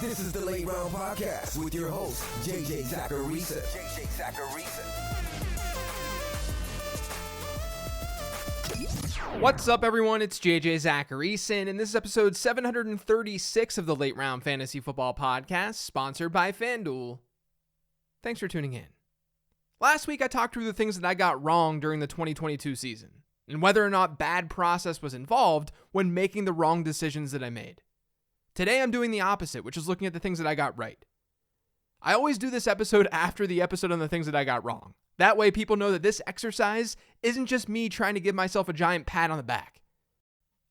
This is the Late Round Podcast with your host, JJ Zacharisa. What's up, everyone? It's JJ Zacharisa, and this is episode 736 of the Late Round Fantasy Football Podcast, sponsored by FanDuel. Thanks for tuning in. Last week, I talked through the things that I got wrong during the 2022 season, and whether or not bad process was involved when making the wrong decisions that I made. Today, I'm doing the opposite, which is looking at the things that I got right. I always do this episode after the episode on the things that I got wrong. That way, people know that this exercise isn't just me trying to give myself a giant pat on the back.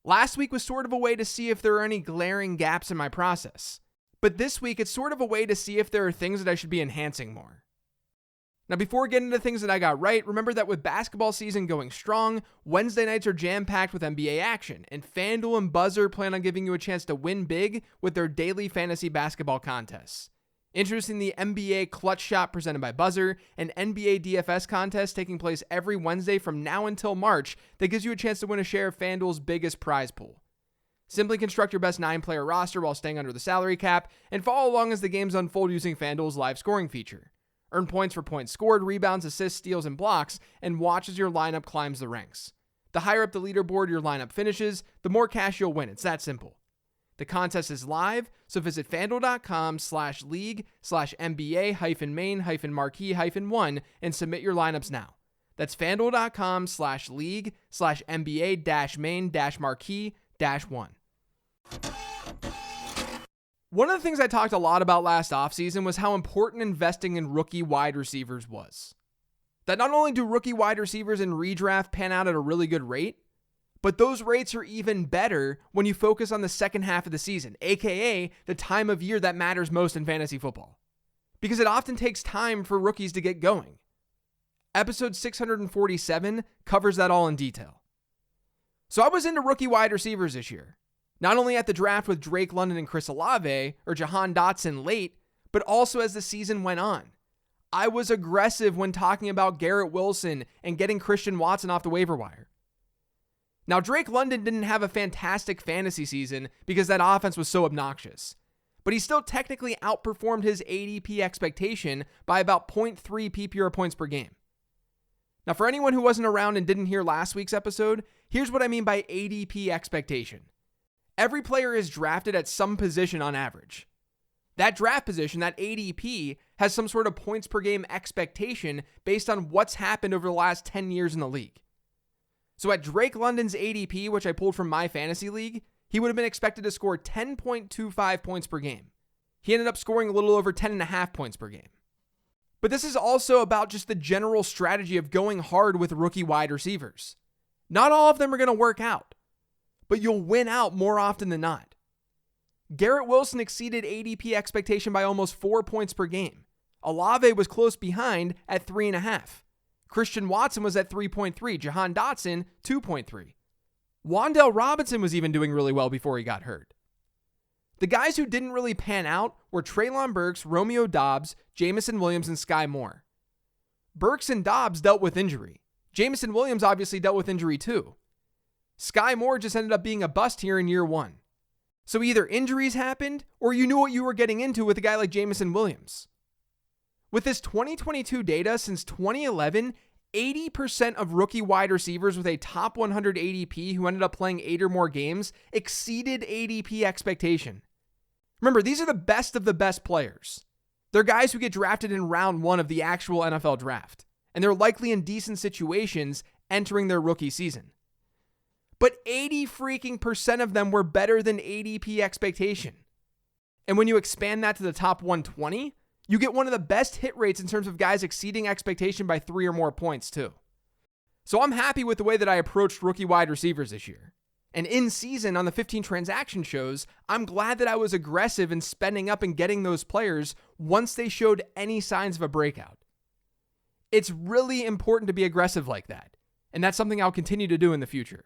Last week was sort of a way to see if there are any glaring gaps in my process. But this week, it's sort of a way to see if there are things that I should be enhancing more. Now, before getting into things that I got right, remember that with basketball season going strong, Wednesday nights are jam-packed with NBA action, and FanDuel and Buzzer plan on giving you a chance to win big with their daily fantasy basketball contests. Introducing the NBA Clutch Shot presented by Buzzer, an NBA DFS contest taking place every Wednesday from now until March that gives you a chance to win a share of FanDuel's biggest prize pool. Simply construct your best 9-player roster while staying under the salary cap, and follow along as the games unfold using FanDuel's live scoring feature. Earn points for points scored, rebounds, assists, steals, and blocks, and watch as your lineup climbs the ranks. The higher up the leaderboard your lineup finishes, the more cash you'll win. It's that simple. The contest is live, so visit fanduel.com/league/NBA-main-marquee-1 and submit your lineups now. That's fanduel.com/league/NBA-main-marquee-1. One of the things I talked a lot about last offseason was how important investing in rookie wide receivers was. That not only do rookie wide receivers in redraft pan out at a really good rate, but those rates are even better when you focus on the second half of the season, aka the time of year that matters most in fantasy football. Because it often takes time for rookies to get going. Episode 647 covers that all in detail. So I was into rookie wide receivers this year. Not only at the draft with Drake London and Chris Olave, or Jahan Dotson late, but also as the season went on. I was aggressive when talking about Garrett Wilson and getting Christian Watson off the waiver wire. Now, Drake London didn't have a fantastic fantasy season because that offense was so obnoxious, but he still technically outperformed his ADP expectation by about 0.3 PPR points per game. Now, for anyone who wasn't around and didn't hear last week's episode, here's what I mean by ADP expectation. Every player is drafted at some position on average. That draft position, that ADP, has some sort of points per game expectation based on what's happened over the last 10 years in the league. So at Drake London's ADP, which I pulled from my fantasy league, he would have been expected to score 10.25 points per game. He ended up scoring a little over 10.5 points per game. But this is also about just the general strategy of going hard with rookie wide receivers. Not all of them are going to work out, but you'll win out more often than not. Garrett Wilson exceeded ADP expectation by almost 4 points per game. Olave was close behind at 3.5. Christian Watson was at 3.3. Jahan Dotson, 2.3. Wan'Dale Robinson was even doing really well before he got hurt. The guys who didn't really pan out were Treylon Burks, Romeo Doubs, Jameson Williams, and Sky Moore. Burks and Doubs dealt with injury. Jameson Williams obviously dealt with injury too. Sky Moore just ended up being a bust here in year one. So either injuries happened, or you knew what you were getting into with a guy like Jameson Williams. With this 2022 data, since 2011, 80% of rookie wide receivers with a top 100 ADP who ended up playing 8 or more games exceeded ADP expectation. Remember, these are the best of the best players. They're guys who get drafted in round 1 of the actual NFL draft, and they're likely in decent situations entering their rookie season. But 80% of them were better than ADP expectation. And when you expand that to the top 120, you get one of the best hit rates in terms of guys exceeding expectation by 3 or more points too. So I'm happy with the way that I approached rookie wide receivers this year. And in season on the 15 transaction shows, I'm glad that I was aggressive in spending up and getting those players once they showed any signs of a breakout. It's really important to be aggressive like that. And that's something I'll continue to do in the future.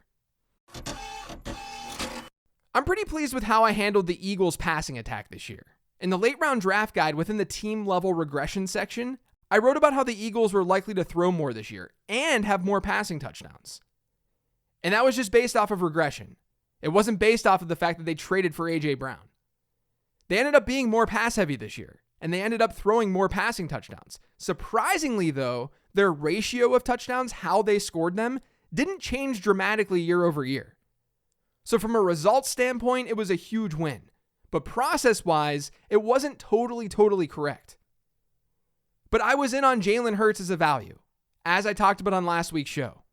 I'm pretty pleased with how I handled the Eagles' passing attack this year. In the late round draft guide within the team level regression section, I wrote about how the Eagles were likely to throw more this year and have more passing touchdowns. And that was just based off of regression. It wasn't based off of the fact that they traded for A.J. Brown. They ended up being more pass heavy this year, and they ended up throwing more passing touchdowns. Surprisingly, though, their ratio of touchdowns, how they scored them, didn't change dramatically year over year. So from a results standpoint, it was a huge win. But process-wise, it wasn't totally correct. But I was in on Jalen Hurts as a value, as I talked about on last week's show.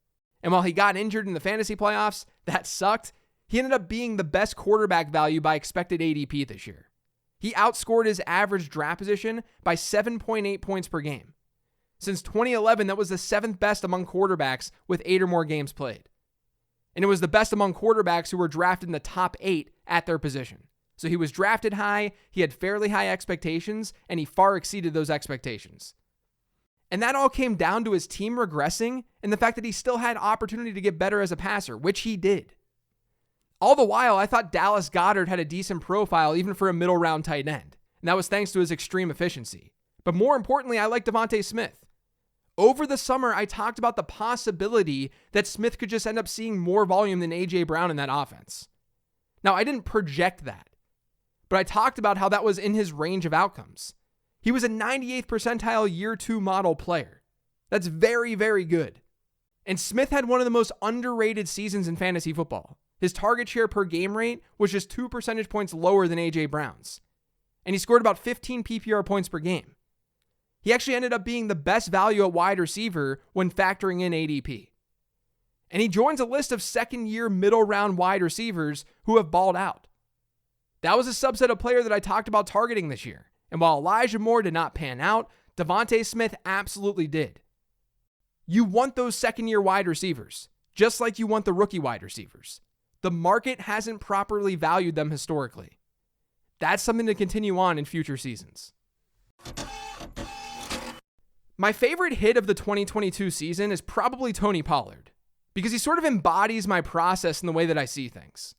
And while he got injured in the fantasy playoffs, that sucked, he ended up being the best quarterback value by expected ADP this year. He outscored his average draft position by 7.8 points per game. Since 2011, that was the 7th best among quarterbacks with 8 or more games played. And it was the best among quarterbacks who were drafted in the top 8 at their position. So he was drafted high, he had fairly high expectations, and he far exceeded those expectations. And that all came down to his team regressing and the fact that he still had opportunity to get better as a passer, which he did. All the while, I thought Dallas Goedert had a decent profile even for a middle round tight end, and that was thanks to his extreme efficiency. But more importantly, I like Devontae Smith. Over the summer, I talked about the possibility that Smith could just end up seeing more volume than A.J. Brown in that offense. Now, I didn't project that, but I talked about how that was in his range of outcomes. He was a 98th percentile year 2 model player. That's very good. And Smith had one of the most underrated seasons in fantasy football. His target share per game rate was just 2 percentage points lower than A.J. Brown's. And he scored about 15 PPR points per game. He actually ended up being the best value at wide receiver when factoring in ADP. And he joins a list of second-year middle-round wide receivers who have balled out. That was a subset of player that I talked about targeting this year. And while Elijah Moore did not pan out, Devontae Smith absolutely did. You want those second-year wide receivers, just like you want the rookie wide receivers. The market hasn't properly valued them historically. That's something to continue on in future seasons. My favorite hit of the 2022 season is probably Tony Pollard, because he sort of embodies my process in the way that I see things.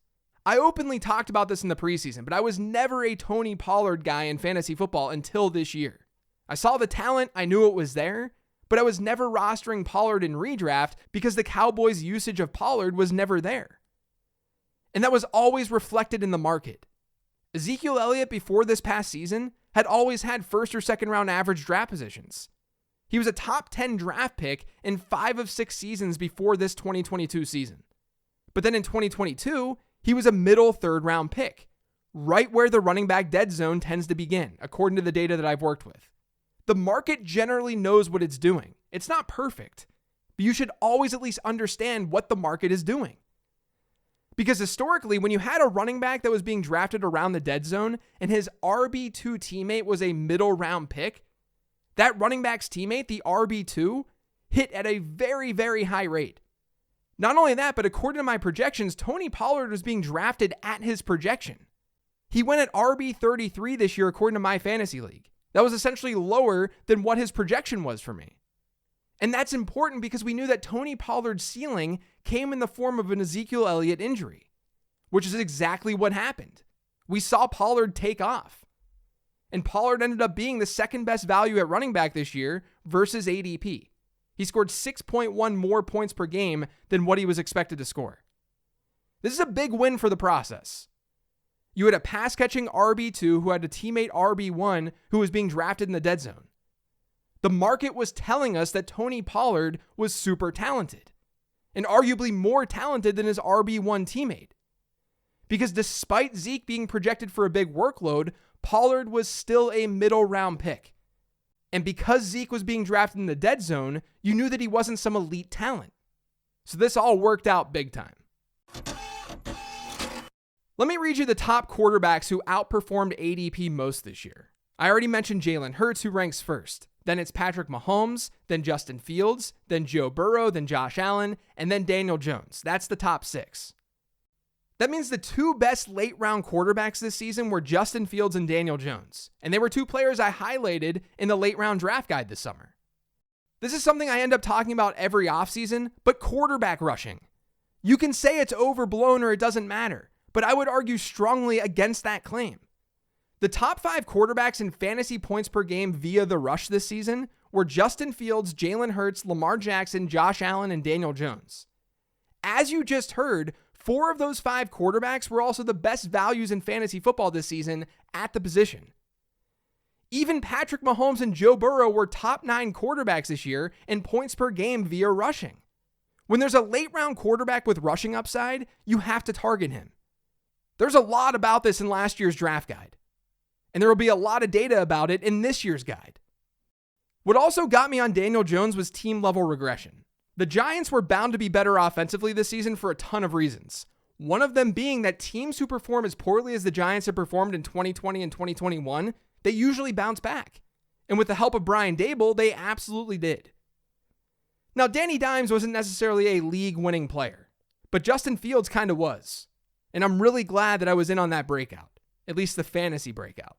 I openly talked about this in the preseason, but I was never a Tony Pollard guy in fantasy football until this year. I saw the talent, I knew it was there, but I was never rostering Pollard in redraft because the Cowboys' usage of Pollard was never there. And that was always reflected in the market. Ezekiel Elliott, before this past season, had always had first or second round average draft positions. He was a top 10 draft pick in 5 of 6 seasons before this 2022 season. But then in 2022, he was a middle third round pick, right where the running back dead zone tends to begin, according to the data that I've worked with. The market generally knows what it's doing. It's not perfect, but you should always at least understand what the market is doing. Because historically, when you had a running back that was being drafted around the dead zone and his RB2 teammate was a middle round pick, that running back's teammate, the RB2, hit at a very high rate. Not only that, but according to my projections, Tony Pollard was being drafted at his projection. He went at RB33 this year according to my fantasy league. That was essentially lower than what his projection was for me. And that's important because we knew that Tony Pollard's ceiling came in the form of an Ezekiel Elliott injury, which is exactly what happened. We saw Pollard take off. And Pollard ended up being the second best value at running back this year versus ADP. He scored 6.1 more points per game than what he was expected to score. This is a big win for the process. You had a pass-catching RB2 who had a teammate RB1 who was being drafted in the dead zone. The market was telling us that Tony Pollard was super talented, and arguably more talented than his RB1 teammate. Because despite Zeke being projected for a big workload, Pollard was still a middle round pick. And because Zeke was being drafted in the dead zone, you knew that he wasn't some elite talent. So this all worked out big time. Let me read you the top quarterbacks who outperformed ADP most this year. I already mentioned Jalen Hurts, who ranks first. Then it's Patrick Mahomes, then Justin Fields, then Joe Burrow, then Josh Allen, and then Daniel Jones. That's the top 6. That means the 2 best late round quarterbacks this season were Justin Fields and Daniel Jones. And they were 2 players I highlighted in the late round draft guide this summer. This is something I end up talking about every offseason, but quarterback rushing. You can say it's overblown or it doesn't matter, but I would argue strongly against that claim. The top 5 quarterbacks in fantasy points per game via the rush this season were Justin Fields, Jalen Hurts, Lamar Jackson, Josh Allen, and Daniel Jones. As you just heard, 4 of those 5 quarterbacks were also the best values in fantasy football this season at the position. Even Patrick Mahomes and Joe Burrow were top 9 quarterbacks this year in points per game via rushing. When there's a late round quarterback with rushing upside, you have to target him. There's a lot about this in last year's draft guide, and there will be a lot of data about it in this year's guide. What also got me on Daniel Jones was team level regression. The Giants were bound to be better offensively this season for a ton of reasons. One of them being that teams who perform as poorly as the Giants have performed in 2020 and 2021, they usually bounce back. And with the help of Brian Daboll, they absolutely did. Now, Danny Dimes wasn't necessarily a league-winning player, but Justin Fields kind of was. And I'm really glad that I was in on that breakout, at least the fantasy breakout.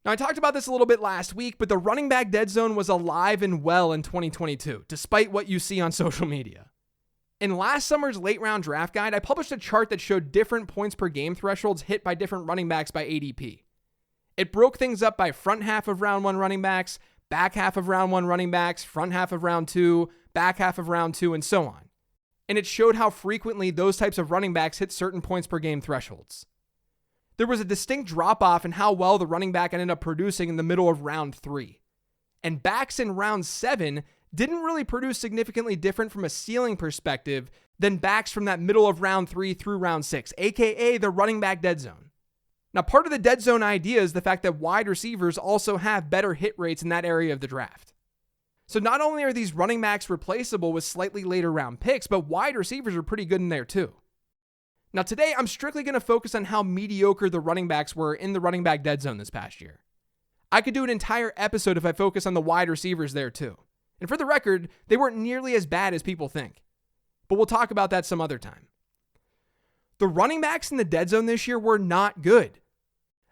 Now, I talked about this a little bit last week, but the running back dead zone was alive and well in 2022, despite what you see on social media. In last summer's late round draft guide, I published a chart that showed different points per game thresholds hit by different running backs by ADP. It broke things up by front half of round 1 running backs, back half of round 1 running backs, front half of round 2, back half of round 2, and so on. And it showed how frequently those types of running backs hit certain points per game thresholds. There was a distinct drop-off in how well the running back ended up producing in the middle of round 3. And backs in round 7 didn't really produce significantly different from a ceiling perspective than backs from that middle of round 3 through round 6, aka the running back dead zone. Now, part of the dead zone idea is the fact that wide receivers also have better hit rates in that area of the draft. So not only are these running backs replaceable with slightly later round picks, but wide receivers are pretty good in there too. Now today, I'm strictly going to focus on how mediocre the running backs were in the running back dead zone this past year. I could do an entire episode if I focus on the wide receivers there too. And for the record, they weren't nearly as bad as people think. But we'll talk about that some other time. The running backs in the dead zone this year were not good.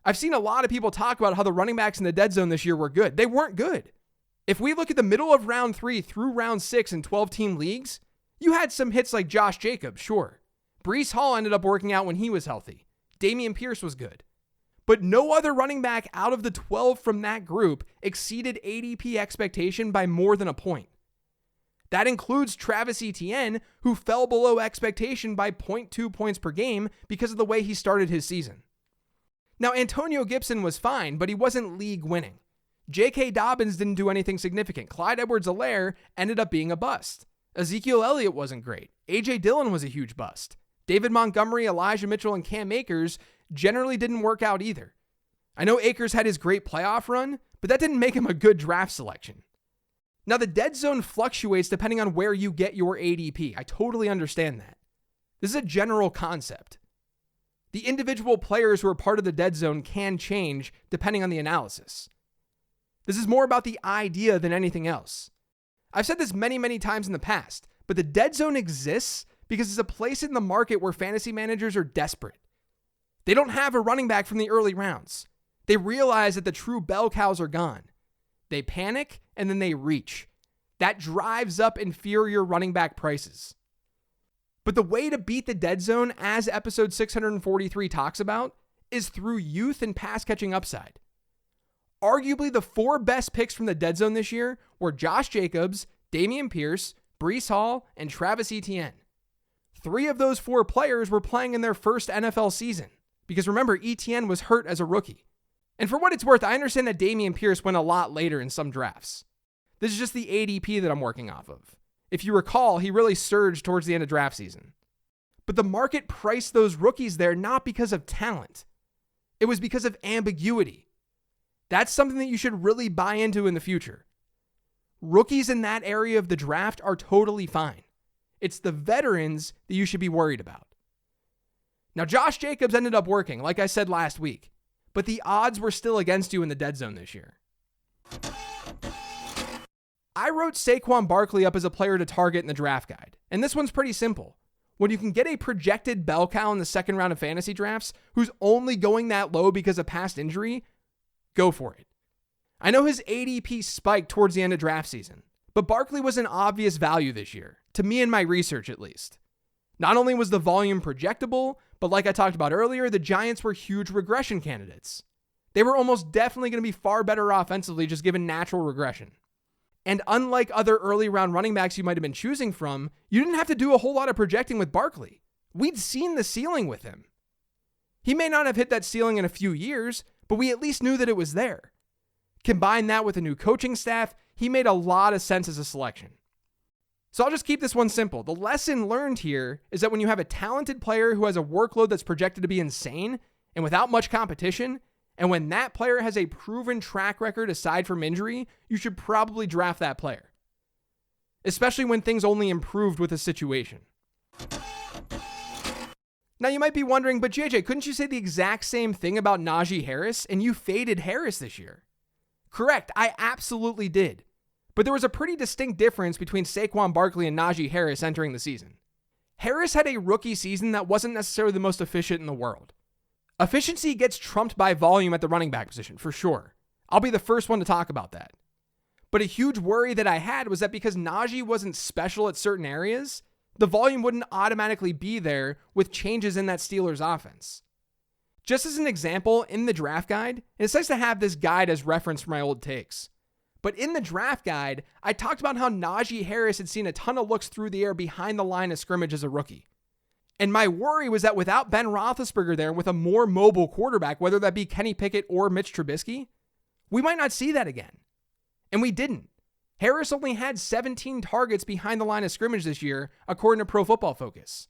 I've seen a lot of people talk about how the running backs in the dead zone this year were good. They weren't good. If we look at the middle of round 3 through round 6 in 12-team leagues, you had some hits like Josh Jacobs, sure. Breece Hall ended up working out when he was healthy. Dameon Pierce was good. But no other running back out of the 12 from that group exceeded ADP expectation by more than a point. That includes Travis Etienne, who fell below expectation by 0.2 points per game because of the way he started his season. Now, Antonio Gibson was fine, but he wasn't league winning. J.K. Dobbins didn't do anything significant. Clyde Edwards-Helaire ended up being a bust. Ezekiel Elliott wasn't great. A.J. Dillon was a huge bust. David Montgomery, Elijah Mitchell, and Cam Akers generally didn't work out either. I know Akers had his great playoff run, but that didn't make him a good draft selection. Now, the dead zone fluctuates depending on where you get your ADP. I totally understand that. This is a general concept. The individual players who are part of the dead zone can change depending on the analysis. This is more about the idea than anything else. I've said this many, many times in the past, but the dead zone exists because it's a place in the market where fantasy managers are desperate. They don't have a running back from the early rounds. They realize that the true bell cows are gone. They panic and then they reach. That drives up inferior running back prices. But the way to beat the dead zone, as episode 643 talks about, is through youth and pass catching upside. Arguably, the 4 best picks from the dead zone this year were Josh Jacobs, Dameon Pierce, Breece Hall, and Travis Etienne. 3 of those 4 players were playing in their first NFL season, because remember, Etienne was hurt as a rookie. And for what it's worth, I understand that Dameon Pierce went a lot later in some drafts. This is just the ADP that I'm working off of. If you recall, he really surged towards the end of draft season. But the market priced those rookies there not because of talent. It was because of ambiguity. That's something that you should really buy into in the future. Rookies in that area of the draft are totally fine. It's the veterans that you should be worried about. Now, Josh Jacobs ended up working, like I said last week, but the odds were still against you in the dead zone this year. I wrote Saquon Barkley up as a player to target in the draft guide, and this one's pretty simple. When you can get a projected bell cow in the second round of fantasy drafts who's only going that low because of past injury, go for it. I know his ADP spiked towards the end of draft season, but Barkley was an obvious value this year, to me in my research at least. Not only was the volume projectable, but like I talked about earlier, the Giants were huge regression candidates. They were almost definitely going to be far better offensively just given natural regression. And unlike other early round running backs you might have been choosing from, you didn't have to do a whole lot of projecting with Barkley. We'd seen the ceiling with him. He may not have hit that ceiling in a few years, but we at least knew that it was there. Combine that with a new coaching staff, he made a lot of sense as a selection. So I'll just keep this one simple. The lesson learned here is that when you have a talented player who has a workload that's projected to be insane and without much competition, and when that player has a proven track record aside from injury, you should probably draft that player. Especially when things only improved with the situation. Now you might be wondering, but JJ, couldn't you say the exact same thing about Najee Harris? And you faded Harris this year. Correct, I absolutely did. But there was a pretty distinct difference between Saquon Barkley and Najee Harris entering the season. Harris had a rookie season that wasn't necessarily the most efficient in the world. Efficiency gets trumped by volume at the running back position, for sure. I'll be the first one to talk about that. But a huge worry that I had was that because Najee wasn't special at certain areas, the volume wouldn't automatically be there with changes in that Steelers offense. Just as an example, in the draft guide, and it's nice to have this guide as reference for my old takes, but in the draft guide, I talked about how Najee Harris had seen a ton of looks through the air behind the line of scrimmage as a rookie. And my worry was that without Ben Roethlisberger there, with a more mobile quarterback, whether that be Kenny Pickett or Mitch Trubisky, we might not see that again. And we didn't. Harris only had 17 targets behind the line of scrimmage this year, according to Pro Football Focus.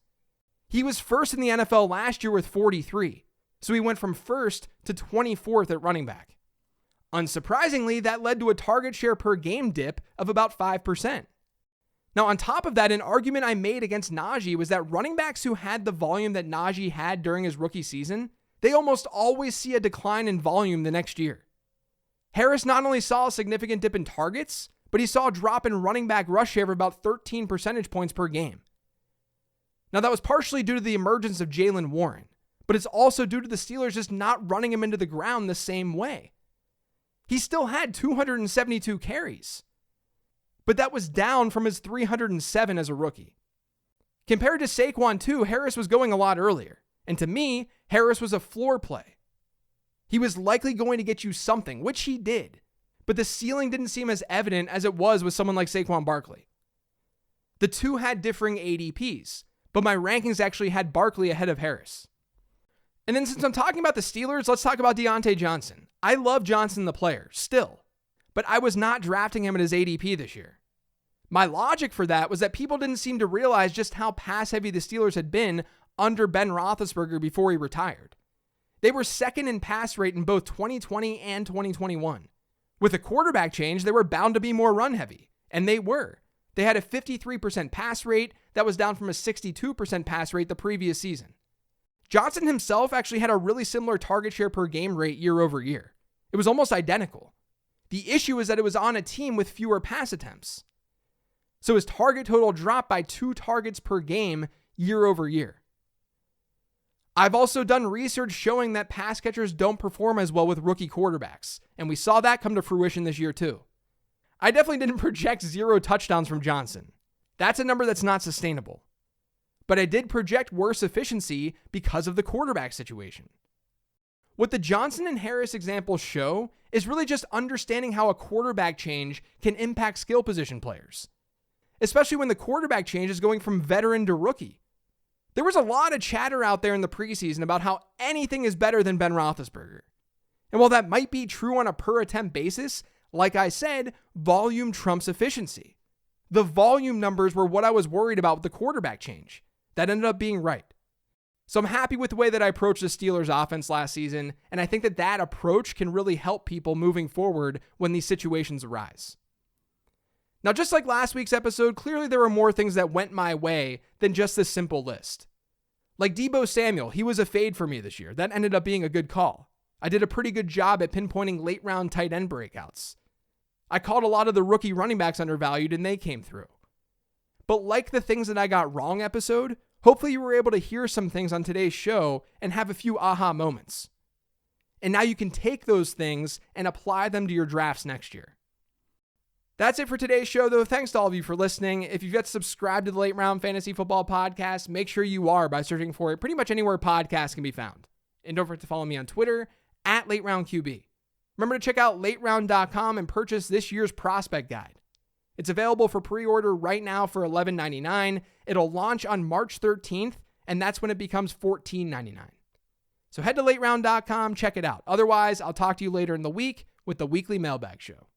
He was first in the NFL last year with 43, so he went from first to 24th at running back. Unsurprisingly, that led to a target share per game dip of about 5%. Now, on top of that, an argument I made against Najee was that running backs who had the volume that Najee had during his rookie season, they almost always see a decline in volume the next year. Harris not only saw a significant dip in targets, but he saw a drop in running back rush share of about 13 percentage points per game. Now, that was partially due to the emergence of Jaylen Warren, but it's also due to the Steelers just not running him into the ground the same way. He still had 272 carries, but that was down from his 307 as a rookie. Compared to Saquon too, Harris was going a lot earlier. And to me, Harris was a floor play. He was likely going to get you something, which he did. But the ceiling didn't seem as evident as it was with someone like Saquon Barkley. The two had differing ADPs, but my rankings actually had Barkley ahead of Harris. And then since I'm talking about the Steelers, let's talk about Deontay Johnson. I love Johnson the player, still. But I was not drafting him at his ADP this year. My logic for that was that people didn't seem to realize just how pass-heavy the Steelers had been under Ben Roethlisberger before he retired. They were second in pass rate in both 2020 and 2021. With a quarterback change, they were bound to be more run-heavy, and they were. They had a 53% pass rate that was down from a 62% pass rate the previous season. Johnson himself actually had a really similar target share per game rate year over year. It was almost identical. The issue is that it was on a team with fewer pass attempts. So his target total dropped by 2 targets per game year over year. I've also done research showing that pass catchers don't perform as well with rookie quarterbacks, and we saw that come to fruition this year too. I definitely didn't project 0 touchdowns from Johnson. That's a number that's not sustainable. But I did project worse efficiency because of the quarterback situation. What the Johnson and Harris examples show is really just understanding how a quarterback change can impact skill position players, especially when the quarterback change is going from veteran to rookie. There was a lot of chatter out there in the preseason about how anything is better than Ben Roethlisberger. And while that might be true on a per attempt basis, like I said, volume trumps efficiency. The volume numbers were what I was worried about with the quarterback change. That ended up being right. So I'm happy with the way that I approached the Steelers offense last season, and I think that that approach can really help people moving forward when these situations arise. Now, just like last week's episode, clearly there were more things that went my way than just this simple list. Like Deebo Samuel, he was a fade for me this year. That ended up being a good call. I did a pretty good job at pinpointing late round tight end breakouts. I called a lot of the rookie running backs undervalued and they came through. But like the things that I got wrong episode, hopefully you were able to hear some things on today's show and have a few aha moments. And now you can take those things and apply them to your drafts next year. That's it for today's show, though. Thanks to all of you for listening. If you've yet to subscribe to the Late Round Fantasy Football Podcast, make sure you are by searching for it pretty much anywhere podcasts can be found. And don't forget to follow me on Twitter @LateRoundQB. Remember to check out lateround.com and purchase this year's prospect guide. It's available for pre-order right now for $11.99. It'll launch on March 13th, and that's when it becomes $14.99. So head to lateround.com, check it out. Otherwise, I'll talk to you later in the week with the Weekly Mailbag Show.